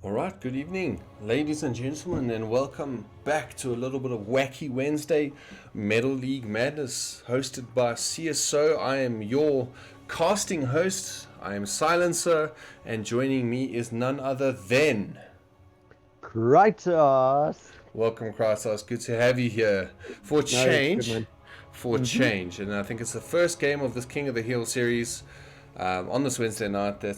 Alright, good evening, ladies and gentlemen, and welcome back to a little bit of Wacky Wednesday Metal League Madness, hosted by CSO. I am your casting host, I am Silencer, and joining me is none other than... Kratos. Welcome, Kratos, good to have you here. For change, and I think it's the first game of this King of the Hill series. On this Wednesday night, there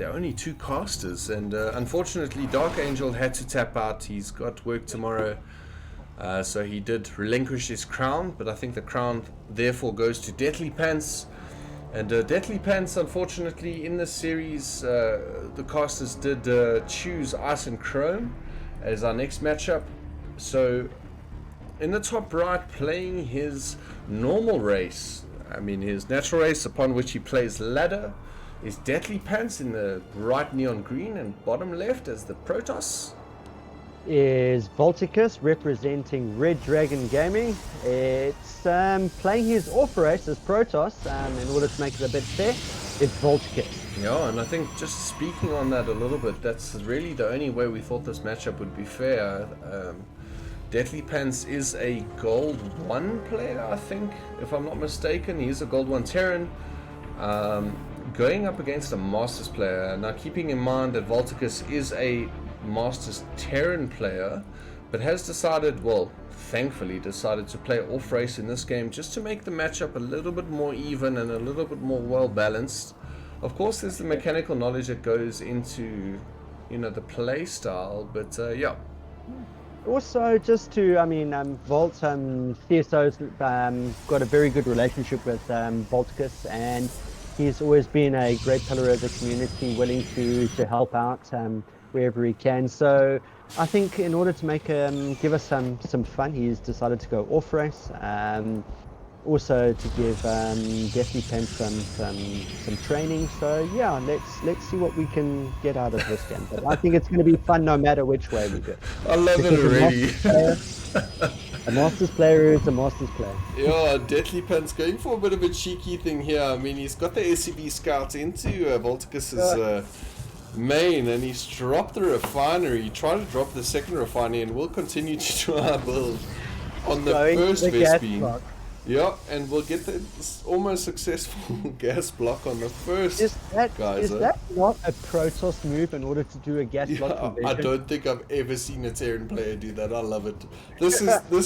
are only two casters, and unfortunately Dark Angel had to tap out. He's got work tomorrow, so he did relinquish his crown, but I think the crown therefore goes to DeathlyPants. And DeathlyPants, unfortunately, in this series, the casters did choose Ice and Chrome as our next matchup. So in the top right, playing his normal race, his natural race upon which he plays ladder, is DeathlyPants in the right neon green, and bottom left as the Protoss is Voltacus representing Red Dragon Gaming. It's playing his off race as Protoss, in order to make it a bit fair, it's Voltacus. Yeah, and I think just speaking on that a little bit, that's really the only way we thought this matchup would be fair. DeathlyPants is a Gold 1 player, I think, if I'm not mistaken. He's a Gold 1 Terran, going up against a Masters player. Now, keeping in mind that Voltacus is a Masters Terran player, but has decided, well, thankfully decided to play off race in this game just to make the matchup a little bit more even and a little bit more well balanced. Of course, there's the mechanical knowledge that goes into, the play style, but yeah. Also, just to, Volt, CSO's got a very good relationship with Voltacus, and he's always been a great pillar of the community, willing to help out wherever he can. So I think in order to make give us some fun, he's decided to go off race. Also to give DeathlyPants some training. So yeah, let's see what we can get out of this game. But I think it's going to be fun no matter which way we go. I love it already. A Masters player is a Masters player. Yeah, DeathlyPants going for a bit of a cheeky thing here. I mean, he's got the SCV scouts into Voltacus's main, and he's dropped the refinery. He tried to drop the second refinery, and we'll continue to try build on the first Vespine. Yeah, and we'll get the almost successful gas block on the first geyser. Is that not a Protoss move in order to do a gas block conversion? I don't think I've ever seen a Terran player do that. I love it. This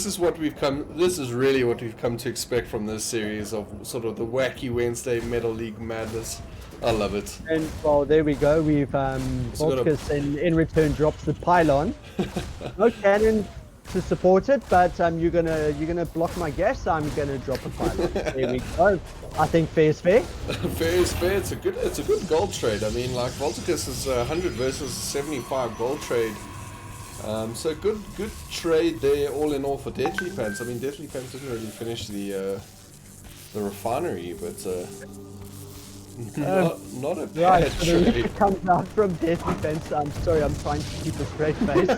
is what we've come. This is really what we've come to expect from this series of sort of the Wacky Wednesday Metal League Madness. I love it. And well, there we go. We've Voltacus in return drops the pylon. No cannon to support it, but you're gonna block my gas. I'm gonna drop a pylon. There we go. I think fair is fair. Fair is fair. It's a good gold trade. I mean, like Voltacus is 100 versus 75 gold trade. So good trade there, all in all, for DeathlyPants. I mean, DeathlyPants didn't really finish the refinery, but not a bad right, so trade. the liquor comes out from DeathlyPants. I'm sorry, I'm trying to keep a straight face.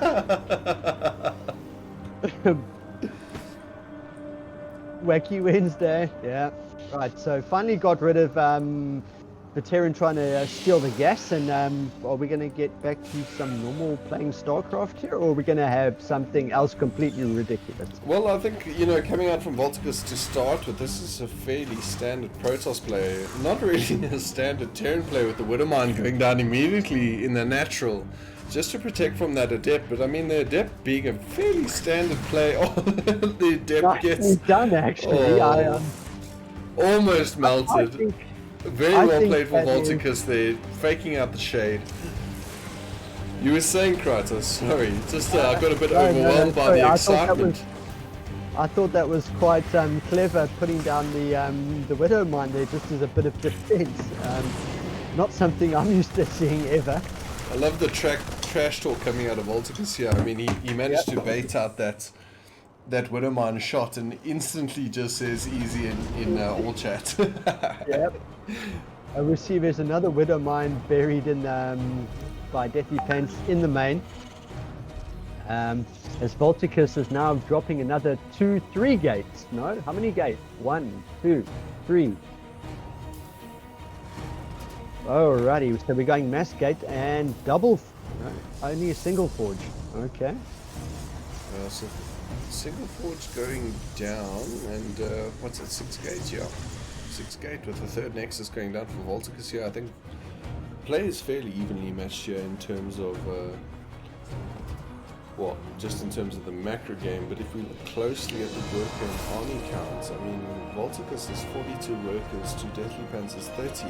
Wacky Wednesday, yeah. Right, so finally got rid of the Terran trying to steal the gas, and are we going to get back to some normal playing Starcraft here, or are we going to have something else completely ridiculous? Well, I think, coming out from Voltacus to start with, this is a fairly standard Protoss player. Not really a standard Terran player with the Widowmine going down immediately in the natural, just to protect from that Adept. But I mean, the Adept being a fairly standard play, the Adept gets done actually. Almost melted. Very well played for Voltacus there, faking out the shade. You were saying, Kratos, sorry, just I got a bit overwhelmed by the excitement. I thought that was quite clever, putting down the Widow Mine there just as a bit of defense. Not something I'm used to seeing ever. I love the trash talk coming out of Voltacus here. I mean, he managed to bait out that Widowmine shot and instantly just says easy in all chat. Yep. We see there's another Widowmine buried in by DeathlyPants in the main. As Voltacus is now dropping another 2-3 gates. No? How many gates? 1, 2, 3. Alrighty, so we're going mass gate and double. Only a single forge. Okay. So single forge going down, and what's it? 6 gate, yeah. 6 gate with the third nexus going down for Voltacus here. I think play is fairly evenly matched here in terms of well, just in terms of the macro game, but if we look closely at the worker and army counts, I mean, Voltacus is 42 workers to DeathlyPants is 30,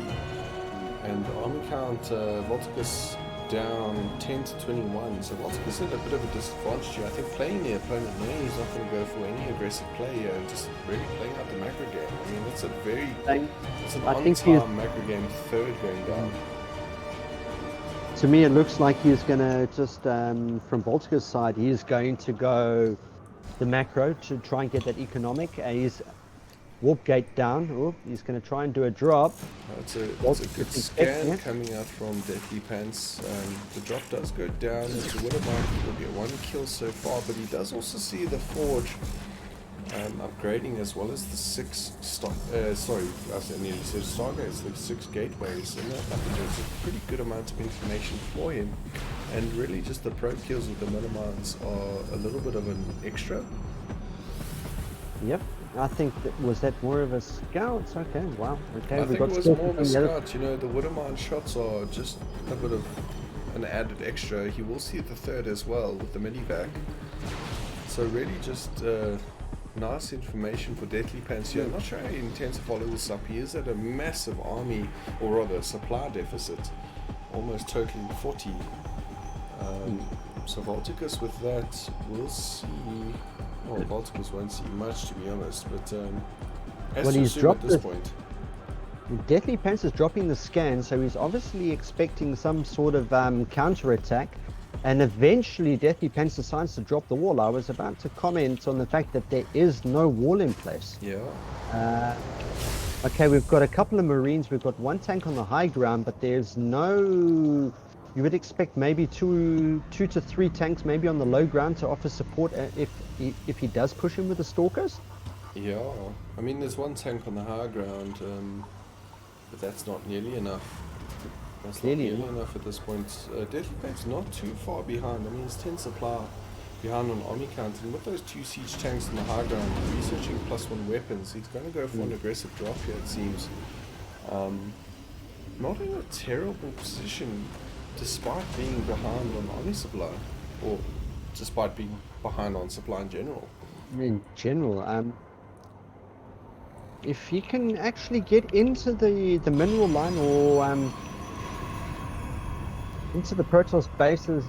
and army count, Voltacus down 10 to 21, so Voltacus is at a bit of a disadvantage here. I think playing the opponent knowing he's not going to go for any aggressive play here and just really playing out the macro game. I mean, it's a very, it's an on-time macro game, third going down. To me, it looks like he's going to just, from Voltacus' side, he's going to go the macro to try and get that economic. He's warp gate down. Oh, he's going to try and do a drop. It's a good scan coming out from DeathlyPants. The drop does go down. It's a Watermark. Will get 1 kill so far, but he does also see the forge upgrading as well as the 6 Stargates, the 6 gateways, and that is a pretty good amount of information for him. And really, just the probe kills with the Metamons are a little bit of an extra. Yep, I think was that more of a scout? Okay, wow. Okay, I think it was more of a scout. You know, the Waterman shots are just a bit of an added extra. He will see the third as well with the medivac. So really, just. Nice information for DeathlyPants here. I'm not sure how he intends to follow this up. He is at a massive army, or rather supply deficit, almost totaling 40. So Voltacus with that, we'll see. Well, Voltacus won't see much, to be honest, but as to assume at this point. DeathlyPants is dropping the scan, so he's obviously expecting some sort of counter attack. And eventually DeathlyPants decides to drop the wall. I was about to comment on the fact that there is no wall in place. Yeah. Okay, we've got a couple of Marines. We've got 1 tank on the high ground, but there's no... You would expect maybe two to 3 tanks maybe on the low ground to offer support if he does push him with the Stalkers. Yeah. I mean, there's 1 tank on the high ground, but that's not nearly enough. That's not nearly enough at this point. DeathlyPants not too far behind. I mean, it's 10 supply behind on army count, and with those 2 siege tanks on the high ground, researching +1 weapons, he's going to go for an aggressive drop here, it seems. Not in a terrible position, despite being behind on army supply, or despite being behind on supply in general. In general, if he can actually get into the mineral line or into the Protoss bases,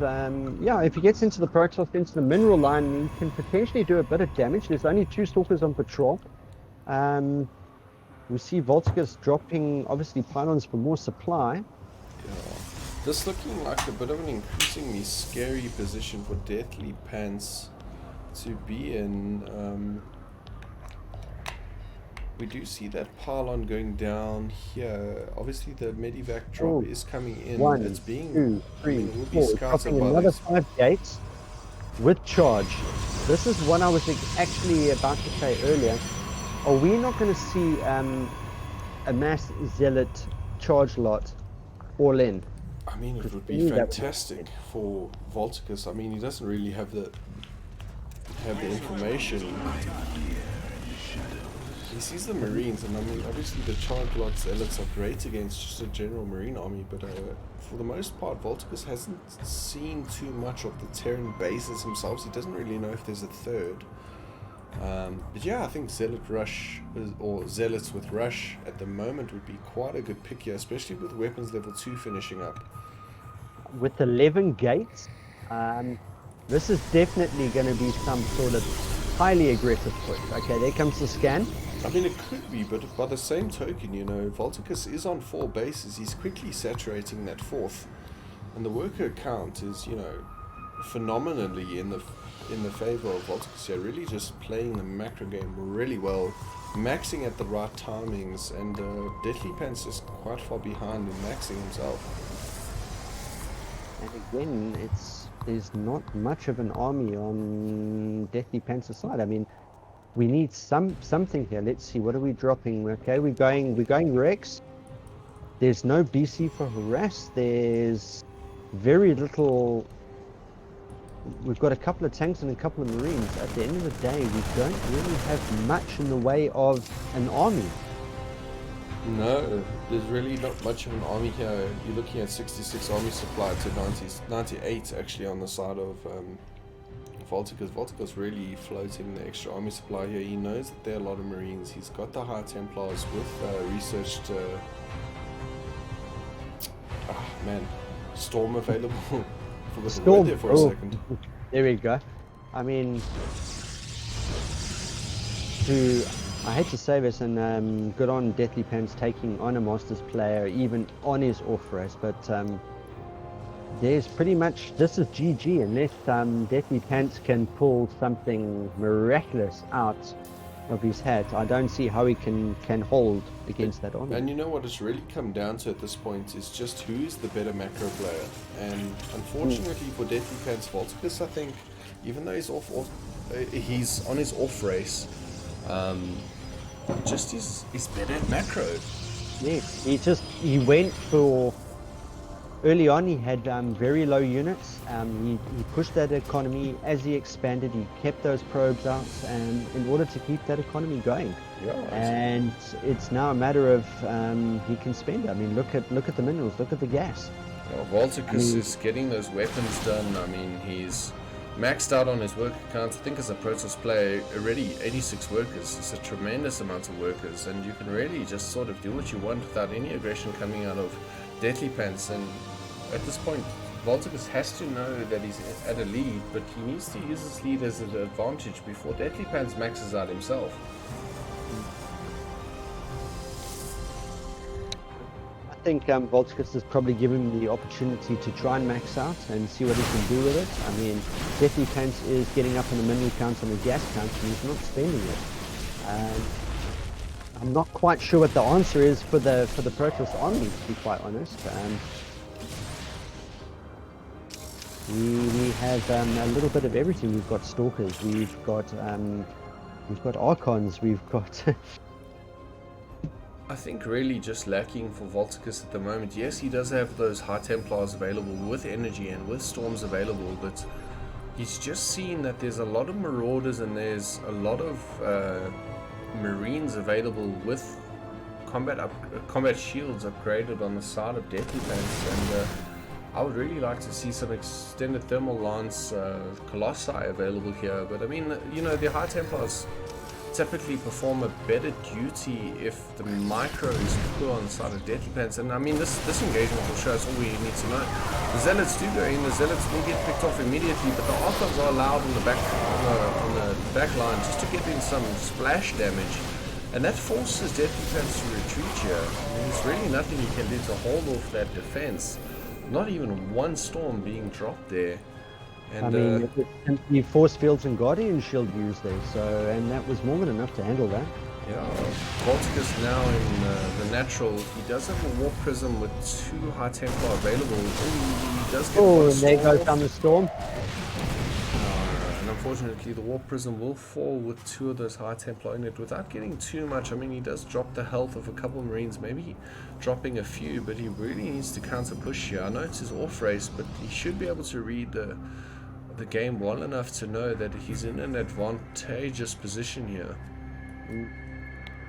yeah, if he gets into the Protoss, into the mineral line, he can potentially do a bit of damage. There's only 2 Stalkers on patrol. We see Voltacus dropping, obviously, pylons for more supply. Yeah. This looking like a bit of an increasingly scary position for DeathlyPants to be in. We do see that pylon going down here. Obviously, the medivac drop is coming in. 1, it's being 2, 3, 4. Dropping another 5 gates with charge. This is what I was actually about to say earlier. Are we not going to see a mass zealot charge lot all in? I mean, it would be fantastic for Voltacus. I mean, he doesn't really have the information. He sees the Marines, and I mean, obviously the charge lot zealots are great against just a general Marine army, but for the most part, Voltacus hasn't seen too much of the Terran bases himself, so he doesn't really know if there's a third. But yeah, I think Zealot Rush, or Zealots with Rush at the moment would be quite a good pick here, especially with weapons level 2 finishing up. With 11 gates, this is definitely going to be some sort of highly aggressive push. Okay, there comes the scan. I mean, it could be, but by the same token, you know, Voltacus is on 4 bases. He's quickly saturating that 4th, and the worker count is, you know, phenomenally in the favor of Voltacus here. Really just playing the macro game really well, maxing at the right timings, and DeathlyPants is quite far behind in maxing himself. And again, there's not much of an army on DeathlyPants' side. I mean, we need something here. Let's see, what are we dropping? Okay, we're going Rex. There's no BC for harass. There's very little. We've got a couple of tanks and a couple of marines. At the end of the day, we don't really have much in the way of an army. No, there's really not much of an army here. You're looking at 66 army supply to 98 actually on the side of Voltacus. Voltacus really floating the extra army supply here. He knows that there are a lot of marines. He's got the High Templars with researched Storm available. Forgot the word there for a second. There we go. I mean, I hate to say this, and good on DeathlyPants taking on a Masters player even on his off race, but there's pretty much, this is GG unless DeathlyPants can pull something miraculous out of his hat. I don't see how he can hold against that army. And you know what it's really come down to at this point is just who is the better macro player. And unfortunately for DeathlyPants, Voltacus, I think, even though he's he's on his off race, just he's better at macro. Yes, he went for, early on he had very low units. He pushed that economy. As he expanded, he kept those probes out, and in order to keep that economy going. Yeah, and it's now a matter of he can spend. I mean, look at the minerals, look at the gas. Well, Voltacus is getting those weapons done. I mean, he's maxed out on his work account. I think as a Protoss player, already 86 workers. It's a tremendous amount of workers, and you can really just sort of do what you want without any aggression coming out of DeathlyPants. And at this point, Voltacus has to know that he's at a lead, but he needs to use this lead as an advantage before DeathlyPants maxes out himself. I think Voltacus has probably given him the opportunity to try and max out and see what he can do with it. I mean, DeathlyPants is getting up on the mineral count and the gas count, and he's not spending it. I'm not quite sure what the answer is for the Protoss army, to be quite honest. We have a little bit of everything. We've got Stalkers, we've got Archons, we've got. I think really just lacking for Voltacus at the moment. Yes, he does have those High Templars available with energy and with Storms available, but he's just seen that there's a lot of Marauders and there's a lot of Marines available with combat shields upgraded on the side of DeathlyPants, and I would really like to see some extended thermal lance Colossi available here. But I mean, you know, the High Templars typically perform a better duty if the micro is poor on the side of DeathlyPants. And I mean, this engagement will show us all we need to know. The Zealots do go in, the Zealots will get picked off immediately, but the Archons are allowed on the back line just to get in some splash damage, and that forces DeathlyPants to retreat here. I mean, there's really nothing he can do to hold off that defense. Not even one Storm being dropped there. And, I mean, the Force Fields and Guardian Shield used there, and that was more than enough to handle that. Yeah, Voltacus now in the natural. He does have a Warp Prism with 2 High Templar available. Ooh, he does get and there goes down the Storm. And unfortunately, the Warp Prism will fall with 2 of those High Templar in it without getting too much. I mean, he does drop the health of a couple of Marines, maybe dropping a few, but he really needs to counter push here. I know it's his off race, but he should be able to read the game well enough to know that he's in an advantageous position here.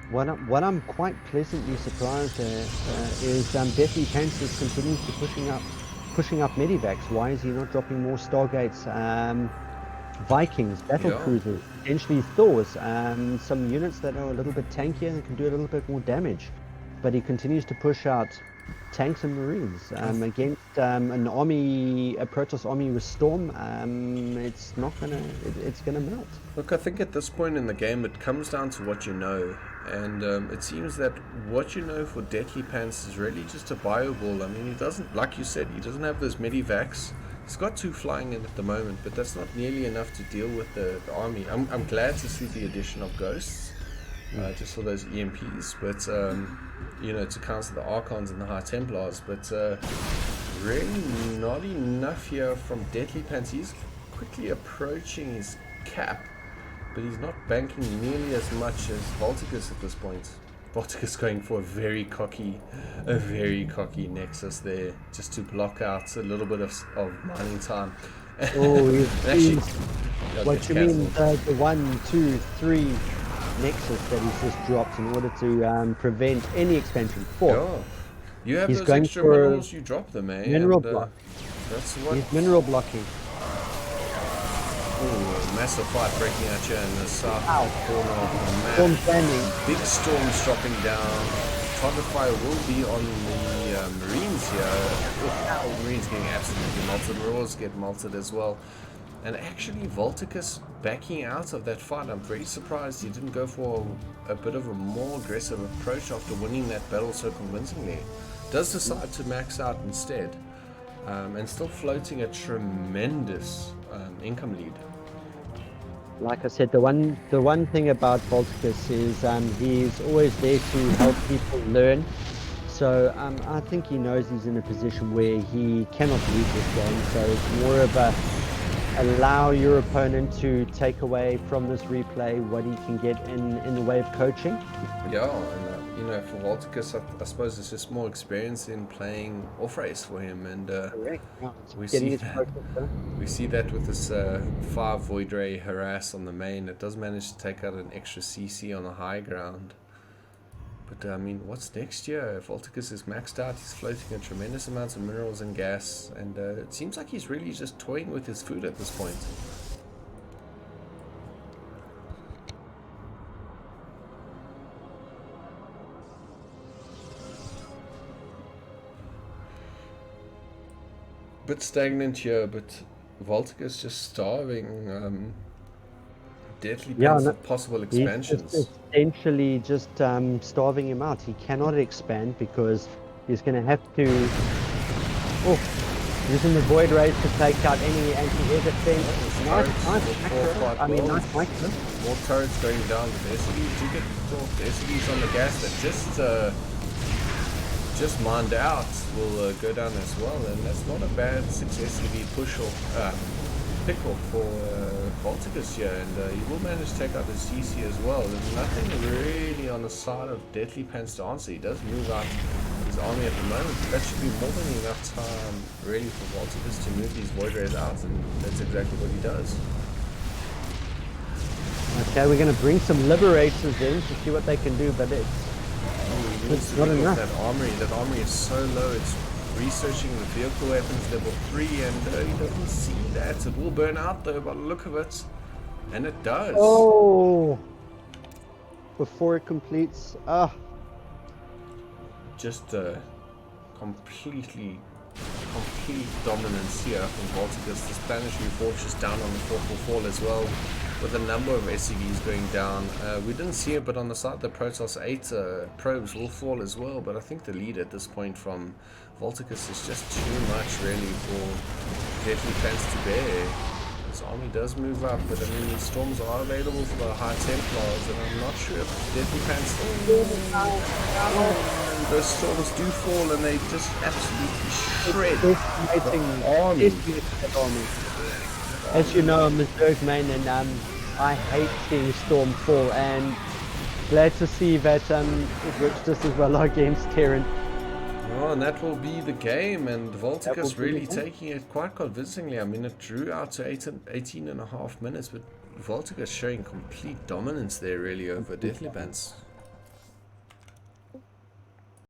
What I'm quite pleasantly surprised at is DeathlyPants is continuously pushing up medivacs. Why is he not dropping more Stargates, Vikings, battle cruisers, potentially Thors, some units that are a little bit tankier and can do a little bit more damage? But he continues to push out tanks and Marines against a Protoss army with Storm. It's gonna melt. Look, I think at this point in the game it comes down to what you know, and it seems that what you know for DeathlyPants is really just a bio ball. I mean, he doesn't, like you said, he doesn't have those medivacs. He's got 2 flying in at the moment, but that's not nearly enough to deal with the army. I'm glad to see the addition of Ghosts, just for those EMPs, but you know, to counter the Archons and the High Templars, but really not enough here from DeathlyPants. He's quickly approaching his cap, but he's not banking nearly as much as Voltacus at this point. Voltacus going for a very cocky Nexus there, just to block out a little bit of mining time. Oh, Actually, what you mean the 1, 2, 3 Nexus that he's just dropped in order to prevent any expansion. 4. Yeah. You have He's those going extra for minerals, you drop them, eh? mineral And, block. that's what. He's mineral blocking. Ooh, massive fight breaking out here in the south corner of the map. Storm standing. Big storms dropping down. Target fire will be on the Marines here. Oh, Marines getting absolutely melted. Marauders get melted as well. And actually, Voltacus backing out of that fight. I'm very surprised he didn't go for a bit of a more aggressive approach after winning that battle so convincingly. Does decide to max out instead. And still floating a tremendous income lead. Like I said, the one thing about Voltacus is he's always there to help people learn. So I think he knows he's in a position where he cannot lose this game. So it's more of a allow your opponent to take away from this replay what he can get in the way of coaching. Yeah, and you know, for Voltacus, I suppose it's just more experience in playing off race for him, and Correct. Yeah, we see that with this 5 Void Ray harass on the main. It does manage to take out an extra CC on the high ground. But I mean, what's next year? Voltacus is maxed out, he's floating a tremendous amount of minerals and gas, and it seems like he's really just toying with his food at this point. Bit stagnant here, but Voltacus just starving DeathlyPants of possible expansions. He's essentially just starving him out. He cannot expand because he's going to have to using the Void Rays to take out any anti-air defense. Nice micro. More turrets going down, but the SCVs do get the SCVs on the gas that just mined out will go down as well, and that's not a bad 6 SCV push or pickle for Voltacus here, and he will manage to take out the CC as well. There's nothing really on the side of DeathlyPants to answer. He does move out his army at the moment, but that should be more than enough time really for Voltacus to move these Void Rays out, and that's exactly what he does. Okay, we're going to bring some Liberators in to see what they can do, but it's not enough. That armory is so low, it's researching the vehicle weapons level 3, and he doesn't see that. It will burn out though by the look of it, and it does. Oh, before it completes. Just complete dominance here from Voltacus. This planetary fortress down on the 4th will fall as well, with a number of SCVs going down. We didn't see it, but on the side the Protoss 8 probes will fall as well, but I think the lead at this point from Voltacus is just too much really for DeathlyPants to bear. His army does move up, but I mean these storms are available for the High Templars, and I'm not sure if DeathlyPants those storms do fall and they just absolutely shred the army. As you know, I'm a Zerg main, and I hate seeing Storm fall, and glad to see that it works just as well against Terran. Oh, and that will be the game, and Voltacus really taking it quite convincingly. I mean, it drew out to 18.5 minutes, but Voltacus showing complete dominance there really over DeathlyPants.